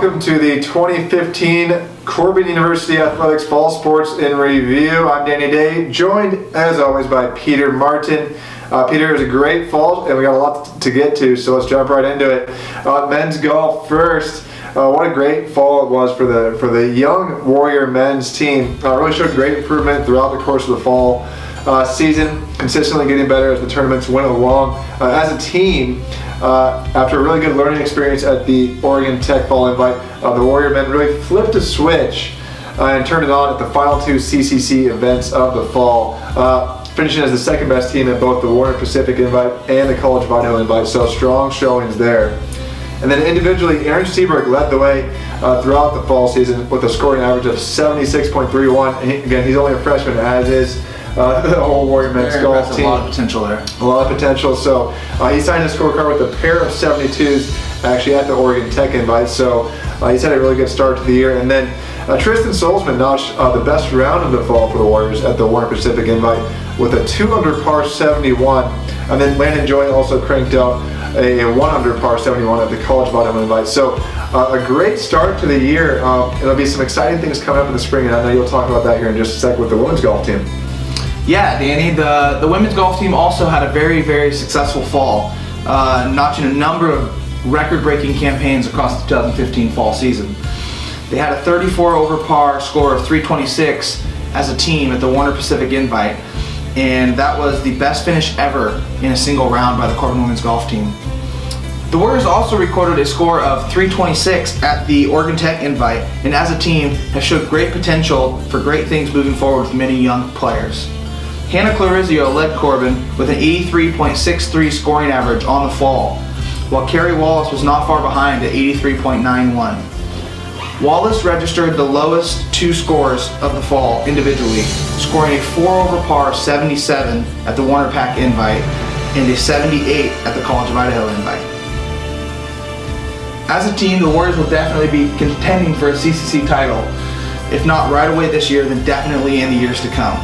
welcome to the 2015 Corban University Athletics Fall Sports in Review. I'm Danny Day, joined as always by Peter Martin. Peter, it was a great fall and we got a lot to get to, so let's jump right into it. Men's golf first. What a great fall it was for the young Warrior men's team. Really showed great improvement throughout the course of the fall season, consistently getting better as the tournaments went along. As a team, after a really good learning experience at the Oregon Tech Fall Invite, the Warrior men really flipped a switch and turned it on at the final two CCC events of the fall, finishing as the second best team at both the Warner Pacific Invite and the College of Idaho Invite, so strong showings there. And then individually, Aaron Seabrook led the way throughout the fall season with a scoring average of 76.31. Again, he's only a freshman, as is the whole Warrior men's golf team. A lot of potential there. A lot of potential. So he signed a scorecard with a pair of 72s actually at the Oregon Tech Invite. So he's had a really good start to the year. And then Tristan Solzman notched the best round of the fall for the Warriors at the Warner Pacific Invite with a 2 under par 71. And then Landon Joy also cranked out a 1 under par 71 at the College of Idaho Invite. So a great start to the year. There'll be some exciting things coming up in the spring, and I know you'll talk about that here in just a sec with the women's golf team. Yeah, Danny, the women's golf team also had a very, very successful fall, notching a number of record-breaking campaigns across the 2015 fall season. They had a 34 over par score of 326 as a team at the Warner Pacific Invite, and that was the best finish ever in a single round by the Corban women's golf team. The Warriors also recorded a score of 326 at the Oregon Tech Invite, and as a team have showed great potential for great things moving forward with many young players. Hannah Clarizio led Corban with an 83.63 scoring average on the fall, while Carrie Wallace was not far behind at 83.91. Wallace registered the lowest two scores of the fall individually, scoring a 4 over par 77 at the Warner Pac Invite and a 78 at the College of Idaho Invite. As a team, the Warriors will definitely be contending for a CCC title. If not right away this year, then definitely in the years to come.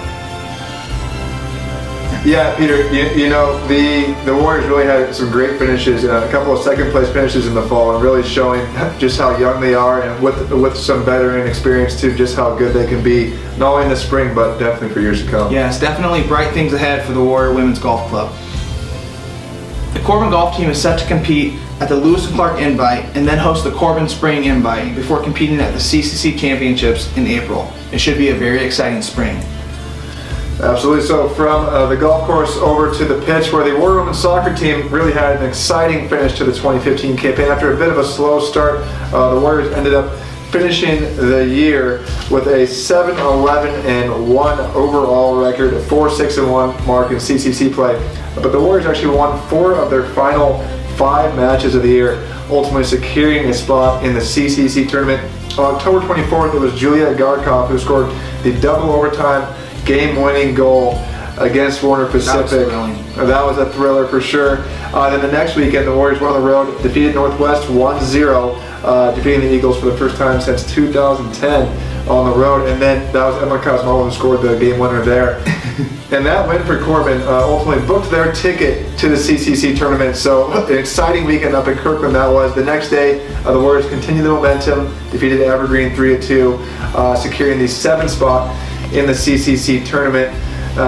Yeah, Peter, you know, the Warriors really had some great finishes, a couple of second place finishes in the fall, and really showing just how young they are, and with some veteran experience too, just how good they can be, not only in the spring, but definitely for years to come. Yes, definitely bright things ahead for the Warrior Women's Golf Club. The Corban golf team is set to compete at the Lewis and Clark Invite and then host the Corban Spring Invite before competing at the CCC Championships in April. It should be a very exciting spring. Absolutely. So from the golf course over to the pitch, where the Warrior Women's Soccer team really had an exciting finish to the 2015 campaign. After a bit of a slow start, the Warriors ended up finishing the year with a 7-11-1 overall record, a 4-6-1 mark in CCC play. But the Warriors actually won 4 of their final 5 matches of the year, ultimately securing a spot in the CCC tournament. On October 24th, it was Julia Garkov who scored the double overtime game-winning goal against Warner Pacific. That was a thriller for sure. Then the next weekend, the Warriors went on the road, defeated Northwest 1-0, defeating the Eagles for the first time since 2010 on the road. And then that was Emma Cosmo who scored the game winner there. And that win for Corban ultimately booked their ticket to the CCC tournament. So an exciting weekend up in Kirkland that was. The next day, the Warriors continued the momentum, defeated Evergreen 3-2, securing the 7th spot in the CCC tournament.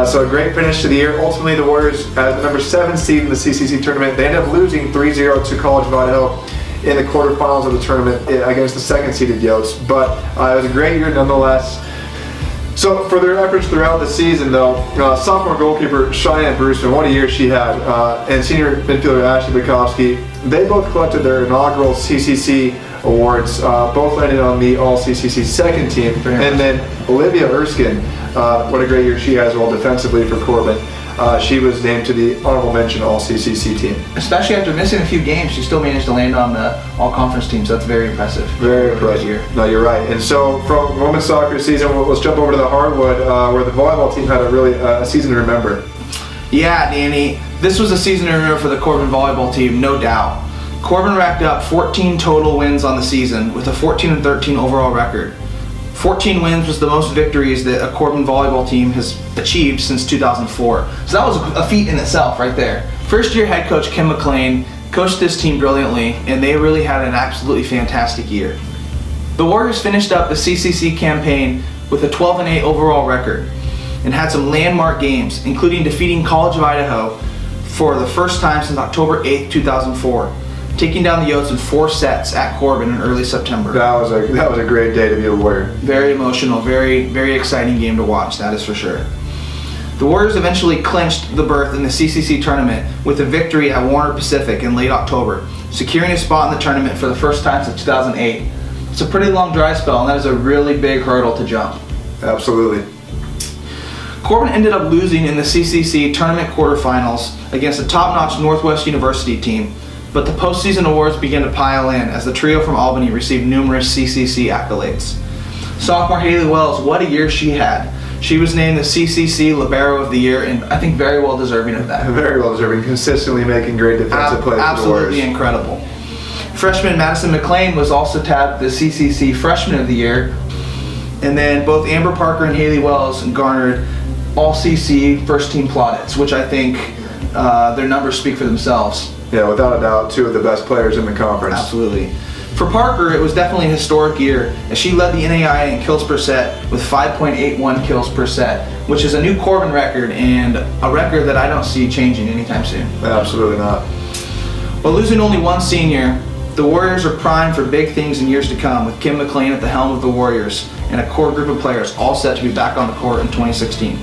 So a great finish to the year. Ultimately, the Warriors, as the number 7 seed in the CCC tournament, they ended up losing 3-0 to College of Idaho in the quarterfinals of the tournament against the 2nd seeded Yotes. But it was a great year nonetheless. So for their efforts throughout the season, though, sophomore goalkeeper Cheyenne Bruceman, what a year she had, and senior midfielder Ashley Bukowski, they both collected their inaugural CCC awards, both landed on the All-CCC 2nd team. And then Olivia Erskine, what a great year she has, well, defensively for Corban. She was named to the honorable mention All-CCC team. Especially after missing a few games, she still managed to land on the All-Conference team, so that's very impressive. Very impressive. Year. No, you're right. And so from women's soccer season, let's jump over to the hardwood, where the volleyball team had a season to remember. Yeah, Danny, this was a season to remember for the Corban volleyball team, no doubt. Corban racked up 14 total wins on the season with a 14-13 overall record. 14 wins was the most victories that a Corban volleyball team has achieved since 2004. So that was a feat in itself right there. First year head coach Kim McLean coached this team brilliantly, and they really had an absolutely fantastic year. The Warriors finished up the CCC campaign with a 12-8 overall record and had some landmark games, including defeating College of Idaho for the first time since October 8th, 2004, taking down the Yotes in 4 sets at Corban in early September. That was a great day to be a Warrior. Very emotional, very, very exciting game to watch, that is for sure. The Warriors eventually clinched the berth in the CCC tournament with a victory at Warner Pacific in late October, securing a spot in the tournament for the first time since 2008. It's a pretty long dry spell, and that is a really big hurdle to jump. Absolutely. Corban ended up losing in the CCC tournament quarterfinals against a top-notch Northwest University team, but the postseason awards began to pile in as the trio from Albany received numerous CCC accolades. Sophomore Haley Wells, what a year she had. She was named the CCC Libero of the Year, and I think very well deserving of that. Very well deserving, consistently making great defensive plays for the Warriors. Absolutely incredible. Freshman Madison McLean was also tabbed the CCC Freshman of the Year, and then both Amber Parker and Haley Wells garnered all-CC first-team plaudits, which I think their numbers speak for themselves. Yeah, without a doubt, 2 of the best players in the conference. Absolutely. For Parker, it was definitely a historic year as she led the NAIA in kills per set with 5.81 kills per set, which is a new Corban record and a record that I don't see changing anytime soon. Absolutely not. While losing only one senior, the Warriors are primed for big things in years to come with Kim McLean at the helm of the Warriors and a core group of players all set to be back on the court in 2016.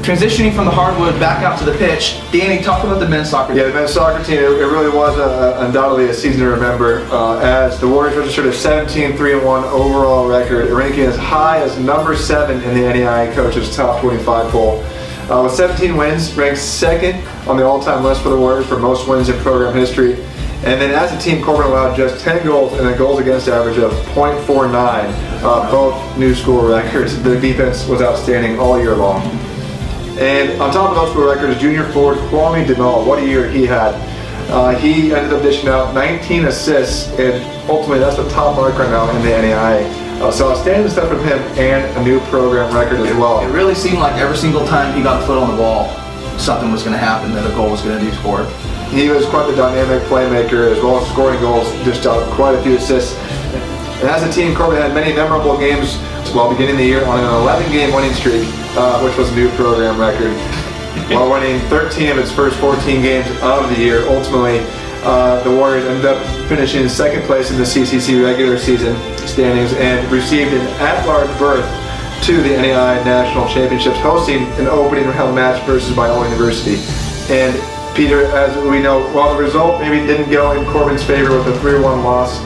Transitioning from the hardwood back out to the pitch, Danny, talk about the men's soccer team. Yeah, the men's soccer team, it really was undoubtedly a season to remember as the Warriors registered a 17-3-1 overall record, ranking as high as number 7 in the NAIA Coaches Top 25 poll. With 17 wins, ranked 2nd on the all-time list for the Warriors for most wins in program history. And then as a team, Corban allowed just 10 goals and a goals against average of .49, both new school records. Their defense was outstanding all year long. And on top of those school records, junior forward Kwame Denal, what a year he had. He ended up dishing out 19 assists, and ultimately that's the top mark right now in the NAIA. So outstanding stuff from him and a new program record as well. It really seemed like every single time he got a foot on the ball, something was going to happen, that a goal was going to be scored. He was quite the dynamic playmaker as well as scoring goals, dished out quite a few assists. And as a team, Corban had many memorable games while beginning the year on an 11-game winning streak, which was a new program record. While winning 13 of its first 14 games of the year, ultimately the Warriors ended up finishing in 2nd place in the CCC regular season standings and received an at-large berth to the NAIA National Championships, hosting an opening round match versus Biola University. And Peter, as we know, while the result maybe didn't go in Corban's favor with a 3-1 loss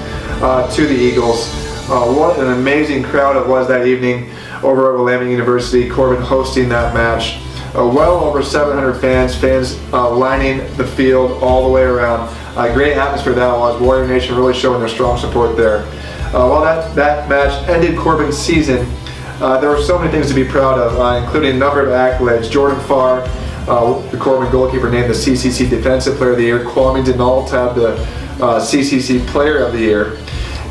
to the Eagles, what an amazing crowd it was that evening over at Willamette University, Corban hosting that match. Well over 700 fans lining the field all the way around. Great atmosphere that was. Warrior Nation really showing their strong support there. While that match ended Corban's season, there were so many things to be proud of, including a number of accolades. Jordan Farr, the Corban goalkeeper, named the CCC Defensive Player of the Year. Kwame Denal tabbed the CCC Player of the Year.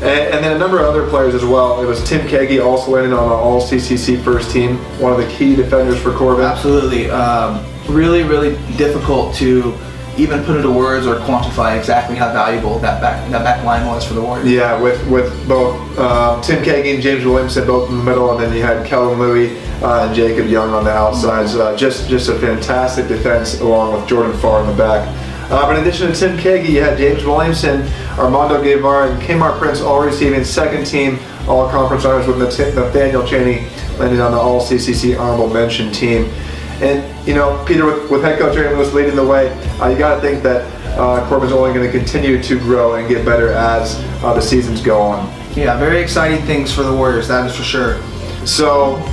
And then a number of other players as well. It was Tim Kagi also landing on the All-CCC first team, one of the key defenders for Corban. Absolutely. Really, really difficult to even put into words or quantify exactly how valuable that back line was for the Warriors. Yeah, with both Tim Kagi and James Williamson both in the middle, and then you had Kellen Louie and Jacob Young on the outsides. Just a fantastic defense along with Jordan Farr in the back. But in addition to Tim Kagi, you had James Williamson, Armando Guevara, and Kmart Prince all receiving 2nd team All-Conference honors, with Nathaniel Chaney landing on the All-CCC Honorable Mention team. And, you know, Peter, with head coach Aaron Lewis leading the way, you got to think that Corban's only going to continue to grow and get better as the seasons go on. Yeah, very exciting things for the Warriors, that is for sure. So,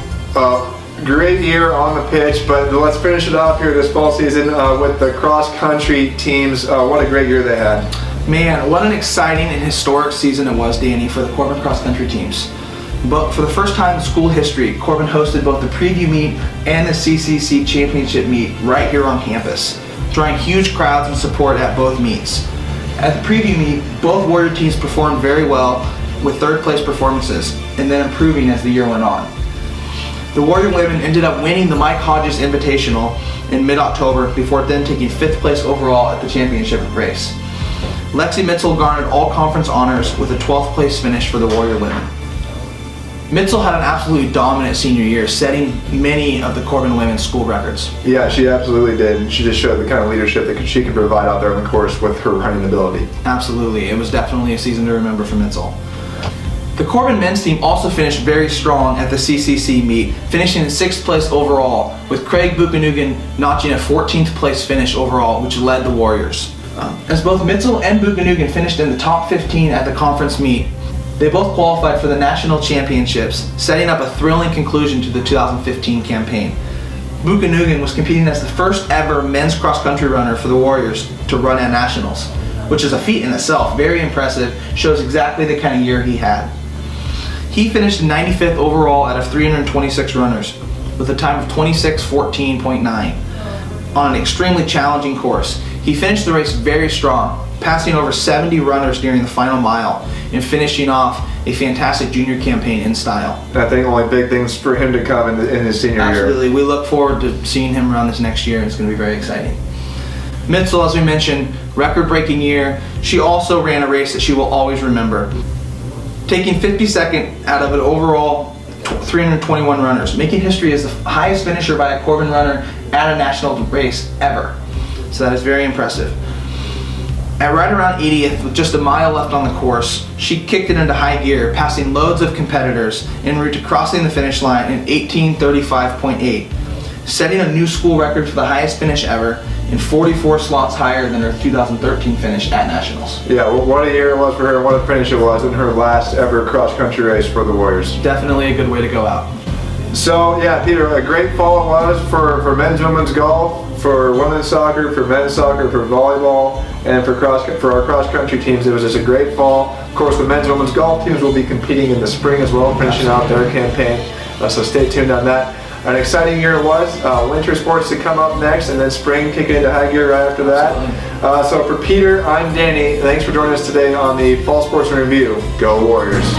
great year on the pitch, but let's finish it off here this fall season with the cross-country teams. What a great year they had. Man, what an exciting and historic season it was, Danny, for the Corban cross-country teams. But for the first time in school history, Corban hosted both the preview meet and the CCC championship meet right here on campus, drawing huge crowds and support at both meets. At the preview meet, both Warrior teams performed very well with 3rd place performances and then improving as the year went on. The Warrior women ended up winning the Mike Hodges Invitational in mid-October before then taking 5th place overall at the championship race. Lexi Mitzel garnered all conference honors with a 12th place finish for the Warrior women. Mitzel had an absolutely dominant senior year, setting many of the Corban women's school records. Yeah, she absolutely did. And she just showed the kind of leadership that she could provide out there on the course with her running ability. Absolutely. It was definitely a season to remember for Mitzel. The Corban men's team also finished very strong at the CCC meet, finishing in 6th place overall, with Craig Buchanugan notching a 14th place finish overall, which led the Warriors. As both Mitzel and Buchanugan finished in the top 15 at the conference meet, they both qualified for the national championships, setting up a thrilling conclusion to the 2015 campaign. Buchanugan was competing as the first ever men's cross-country runner for the Warriors to run at nationals, which is a feat in itself. Very impressive, shows exactly the kind of year he had. He finished 95th overall out of 326 runners, with a time of 26:14.9 on an extremely challenging course. He finished the race very strong, passing over 70 runners during the final mile and finishing off a fantastic junior campaign in style. I think only big things for him to come in his senior year. Absolutely. We look forward to seeing him run this next year. It's going to be very exciting. Mitzel, as we mentioned, record-breaking year. She also ran a race that she will always remember, taking 52nd out of an overall 321 runners, making history as the highest finisher by a Corban runner at a national race ever. So that is very impressive. At right around 80th, with just a mile left on the course, she kicked it into high gear, passing loads of competitors en route to crossing the finish line in 18:35.8, setting a new school record for the highest finish ever and 44 slots higher than her 2013 finish at Nationals. Yeah, well, what a year it was for her and what a finish it was in her last ever cross-country race for the Warriors. Definitely a good way to go out. So, yeah, Peter, a great fall it was for men's and women's golf, for women's soccer, for men's soccer, for volleyball, and for our cross-country teams. It was just a great fall. Of course, the men's and women's golf teams will be competing in the spring as well, finishing out their campaign. So stay tuned on that. An exciting year it was. Winter sports to come up next, and then spring kicking into high gear right after that. So for Peter, I'm Danny. Thanks for joining us today on the Fall Sports Review. Go Warriors!